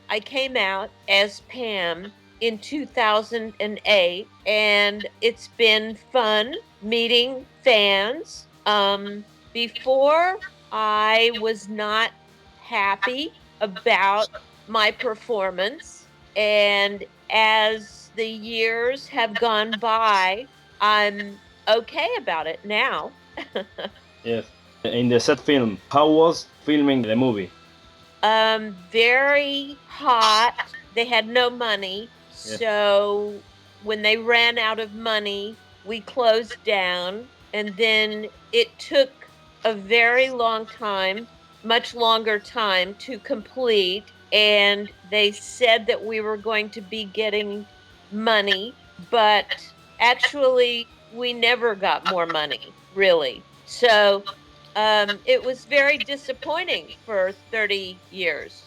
I came out as Pam in 2008, and it's been fun meeting fans. Before, I was not happy about my performance, and as the years have gone by, I'm okay about it now. Yes. In the set film, how was filming the movie? Very hot. They had no money. Yes. So when they ran out of money, we closed down. And then it took a very long time, much longer time to complete. And they said that we were going to be getting money, but actually, we never got more money, really. So it was very disappointing for 30 years.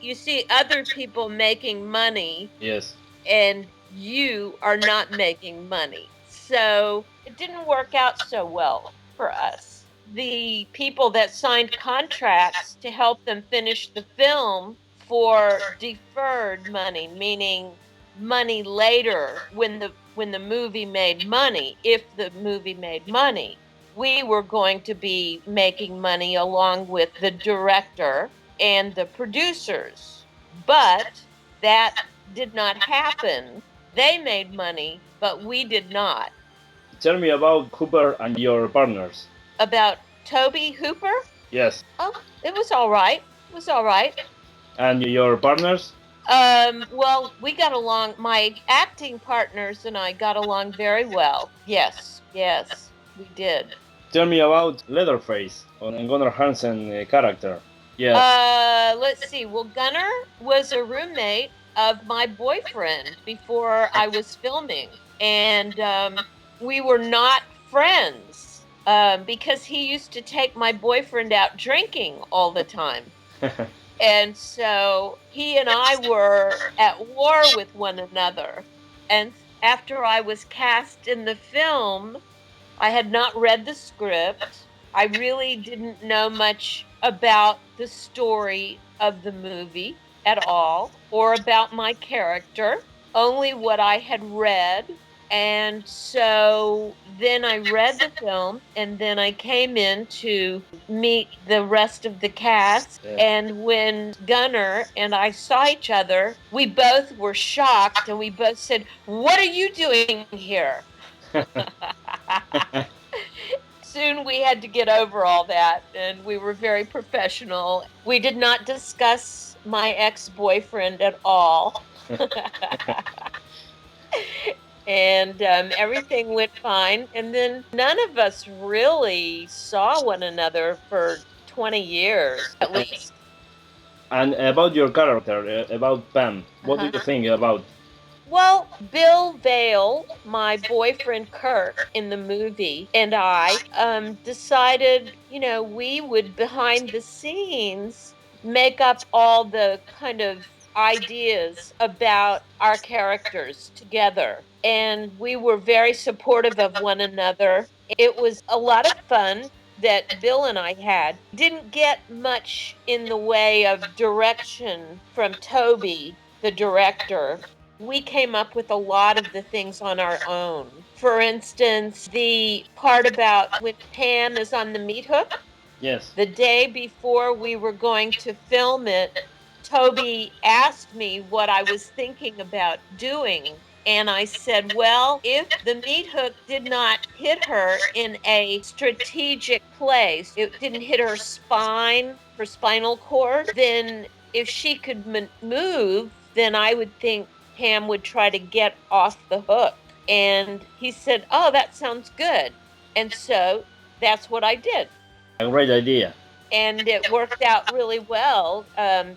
You see other people making money Yes. and you are not making money. So it didn't work out so well for us. The people that signed contracts to help them finish the film for deferred money, meaning money later when the movie made money, if the movie made money, we were going to be making money along with the director and the producers. But that did not happen. They made money, but we did not. Tell me about Cooper and your partners. About Toby Hooper? Yes. Oh, it was all right. It was all right. And your partners? Well, we got along. My acting partners and I got along very well. Yes, yes, we did. Tell me about Leatherface on Gunnar Hansen character. Yes. Let's see. Well, Gunnar was a roommate of my boyfriend before I was filming, and we were not friends because he used to take my boyfriend out drinking all the time. And so he and I were at war with one another. And after I was cast in the film, I had not read the script. I really didn't know much about the story of the movie at all or about my character, only what I had read. And so then I read the film and then I came in to meet the rest of the cast. Yes. And when Gunnar and I saw each other, we both were shocked and we both said, "What are you doing here?" Soon we had to get over all that and we were very professional. We did not discuss my ex-boyfriend at all. And everything went fine. And then none of us really saw one another for 20 years at least. And about your character, about Pam, what do you Uh-huh. think about? Well, Bill Vale, my boyfriend Kirk in the movie, and I decided, we would behind the scenes make up all the kind of ideas about our characters together. And we were very supportive of one another. It was a lot of fun that Bill and I had. Didn't get much in the way of direction from Toby, the director. We came up with a lot of the things on our own. For instance, the part about when Pam is on the meat hook, Yes. the day before we were going to film it, Toby asked me what I was thinking about doing. And I said, well, if the meat hook did not hit her in a strategic place, it didn't hit her spine, her spinal cord, then if she could move, then I would think Pam would try to get off the hook. And he said, oh, that sounds good. And so that's what I did. A great idea. And it worked out really well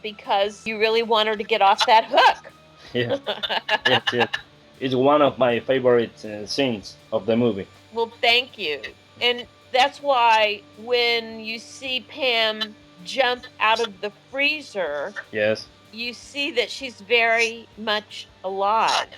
because you really want her to get off that hook. Yes. Yes, yes. It's one of my favorite scenes of the movie. Well, thank you. And that's why when you see Pam jump out of the freezer, Yes. you see that she's very much alive.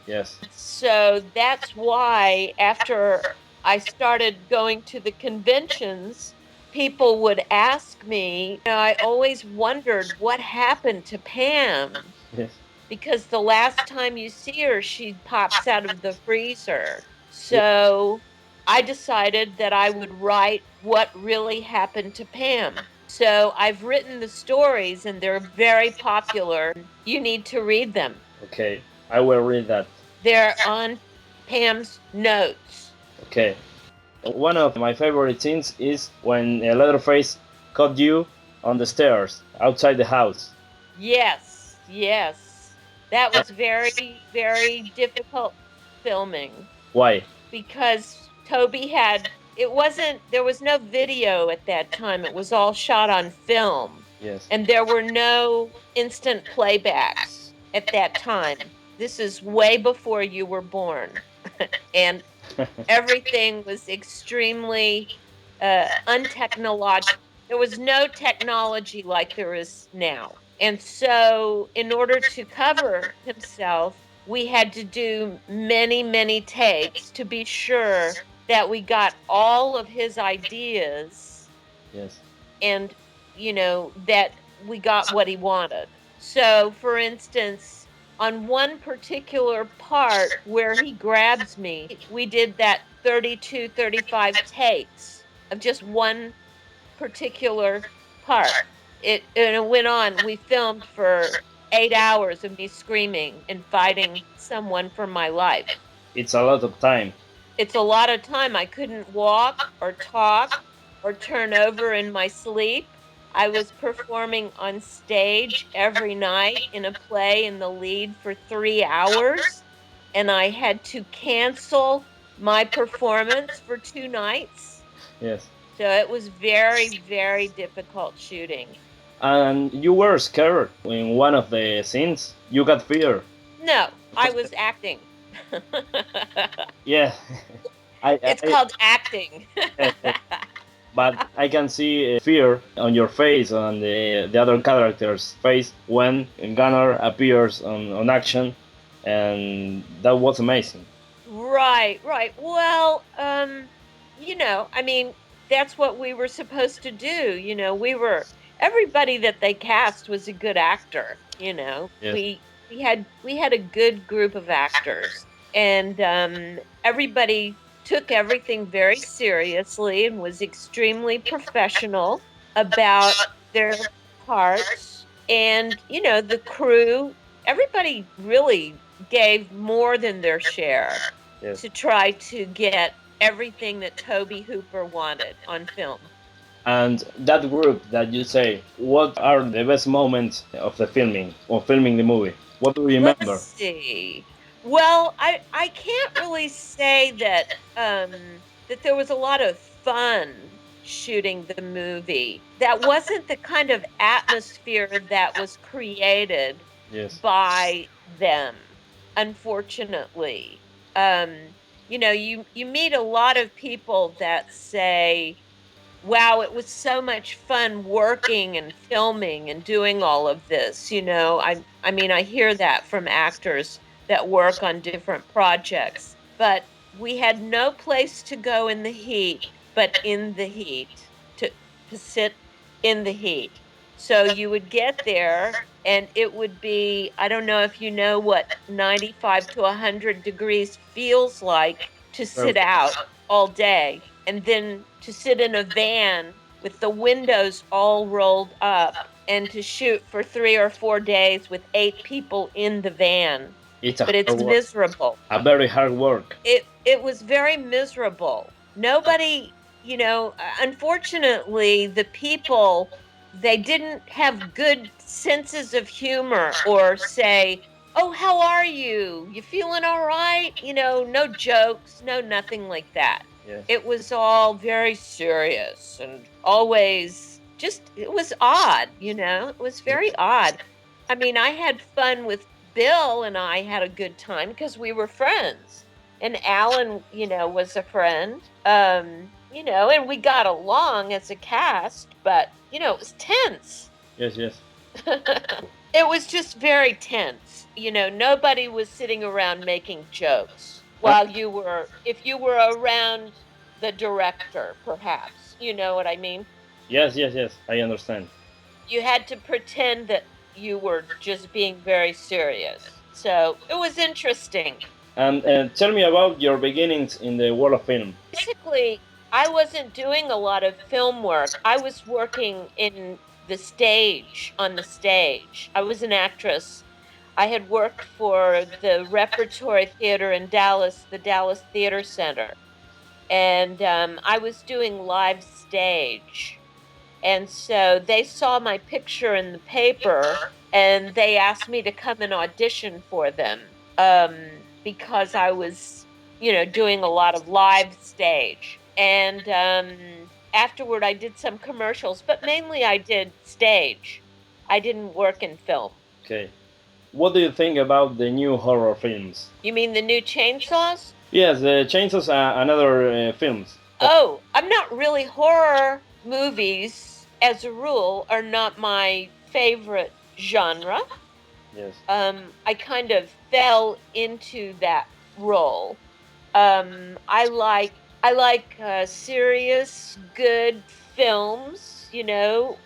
Yes. So that's why after I started going to the conventions, people would ask me, I always wondered what happened to Pam, Yes. because the last time you see her, she pops out of the freezer. Yeah. So I decided that I would write what really happened to Pam. So I've written the stories and they're very popular. You need to read them. Okay, I will read that. They're on Pam's notes. Okay. One of my favorite scenes is when Leatherface caught you on the stairs outside the house. Yes, yes. That was very, very difficult filming Why? because Toby there was no video at that time. It was all shot on film. Yes. And there were no instant playbacks at that time. This is way before you were born. And everything was extremely untechnological. There was no technology like there is now. And so, in order to cover himself, we had to do many, many takes to be sure that we got all of his ideas Yes. and, that we got what he wanted. So, for instance, on one particular part where he grabs me, we did that 32, 35 takes of just one particular part. And it went on. We filmed for 8 hours of me screaming and fighting someone for my life. It's a lot of time. It's a lot of time. I couldn't walk or talk or turn over in my sleep. I was performing on stage every night in a play in the lead for 3 hours, and I had to cancel my performance for 2 nights. Yes. So it was very, very difficult shooting. And you were scared in one of the scenes. You got fear. No, I was acting. Yeah. It's called acting. But I can see fear on your face, on the other character's face when Gunnar appears on action, and that was amazing. Right, right. Well, I mean, that's what we were supposed to do. Everybody that they cast was a good actor, Yes. We had a good group of actors, and everybody took everything very seriously and was extremely professional about their parts. And, the crew, everybody really gave more than their share Yes. to try to get everything that Toby Hooper wanted on film. And that group that you say, what are the best moments of the filming, or filming the movie? What do you remember? Let's see. Well, I can't really say that there was a lot of fun shooting the movie. That wasn't the kind of atmosphere that was created Yes. by them, unfortunately. You meet a lot of people that say, wow, it was so much fun working and filming and doing all of this. I mean, I hear that from actors that work on different projects, but we had no place to go in the heat, but in the heat, to sit in the heat. So you would get there and it would be, I don't know if you know what 95 to 100 degrees feels like to sit out all day, and then to sit in a van with the windows all rolled up and to shoot for 3 or 4 days with 8 people in the van. But it's miserable. A very hard work. It was very miserable. Nobody, unfortunately, the people, they didn't have good senses of humor or say, "Oh, how are you? You feeling all right?" No jokes, no nothing like that. Yes. It was all very serious and always it was odd, it was very odd. I mean, I had fun with Bill, and I had a good time because we were friends. And Alan, was a friend. And we got along as a cast, but it was tense. Yes, yes. It was just very tense. Nobody was sitting around making jokes while if you were around the director, perhaps. You know what I mean? Yes, yes, yes. I understand. You had to pretend that you were just being very serious. So it was interesting. And tell me about your beginnings in the world of film. Basically, I wasn't doing a lot of film work. I was working in the stage, on the stage. I was an actress. I had worked for the Repertory Theater in Dallas, the Dallas Theater Center, and I was doing live stage. And so they saw my picture in the paper and they asked me to come and audition for them because I was, doing a lot of live stage. And afterward, I did some commercials, but mainly I did stage. I didn't work in film. Okay. What do you think about the new horror films? You mean the new Chainsaws? Yes, the Chainsaws and other films. Oh, I'm not really horror movies as a rule are not my favorite genre. Yes. I kind of fell into that role. I like serious, good films,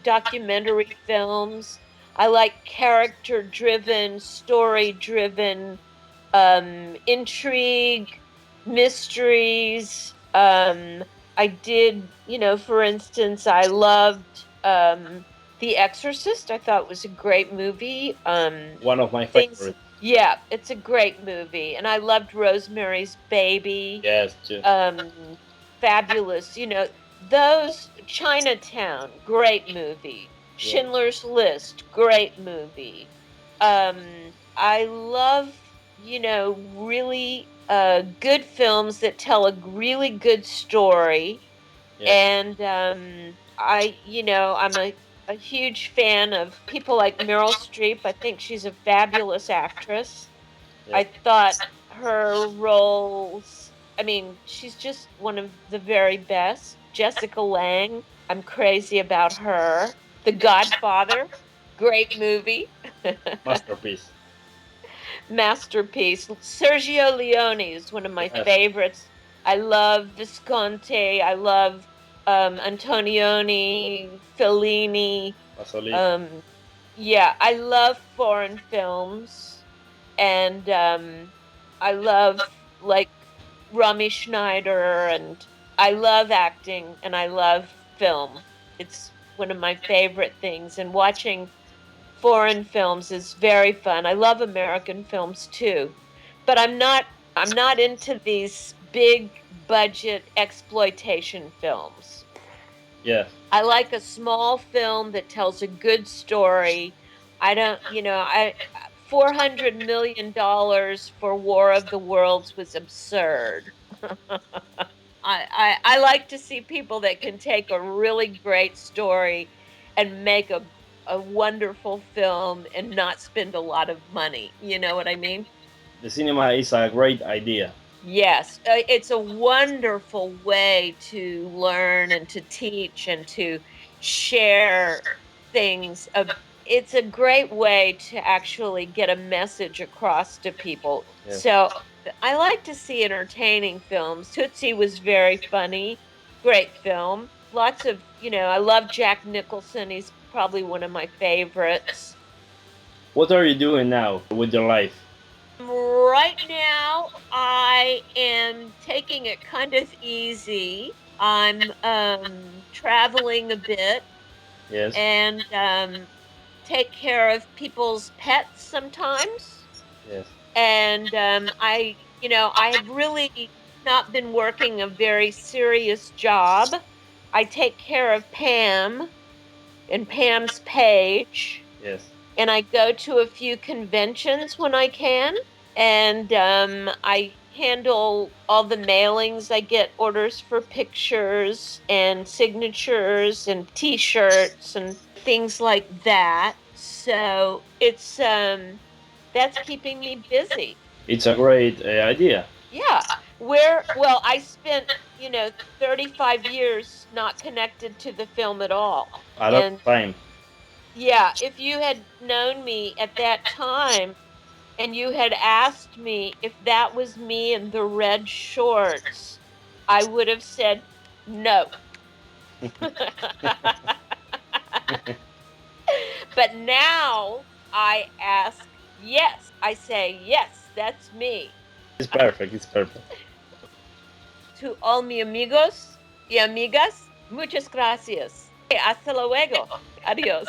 documentary films. I like character-driven, story-driven, intrigue, mysteries. I did, for instance, I loved The Exorcist. I thought it was a great movie. One of my Things, favorites. yeah, it's a great movie, and I loved Rosemary's Baby. Yes, too. Um, Fabulous, those Chinatown, great movie. Yeah. Schindler's List, great movie. I love, really good films that tell a really good story. Yes. And I'm a huge fan of people like Meryl Streep. I think she's a fabulous actress. Yes. I thought her roles, I mean, she's just one of the very best. Jessica Lange, I'm crazy about her. The Godfather, great movie. Masterpiece. Masterpiece. Sergio Leone is one of my Yes. favorites. I love Visconti. I love Antonioni, Fellini. Pasolini. Um, yeah, I love foreign films, and I love like Romy Schneider, and I love acting, and I love film. It's one of my favorite things, and watching foreign films is very fun. I love American films too, but I'm not into these big budget exploitation films. Yes. I like a small film that tells a good story. I don't, I $400 million for War of the Worlds was absurd. I like to see people that can take a really great story and make a wonderful film and not spend a lot of money. You know what I mean? The cinema is a great idea. Yes, it's a wonderful way to learn and to teach and to share things. It's a great way to actually get a message across to people. Yes. So I like to see entertaining films. Tootsie was very funny, great film. Lots of, I love Jack Nicholson. He's probably one of my favorites. What are you doing now with your life? Right now, I am taking it kind of easy. I'm traveling a bit Yes. and take care of people's pets sometimes. Yes. And I have really not been working a very serious job. I take care of Pam and Pam's page, Yes. and I go to a few conventions when I can. And I handle all the mailings. I get orders for pictures and signatures and T-shirts and things like that. So it's that's keeping me busy. It's a great idea. Yeah. I spent, 35 years not connected to the film at all. A lot And of time. yeah, if you had known me at that time, and you had asked me if that was me in the red shorts, I would have said no. But now I ask yes. I say yes, that's me. It's perfect. It's perfect. To all mi amigos y amigas, muchas gracias. Hasta luego. Adios.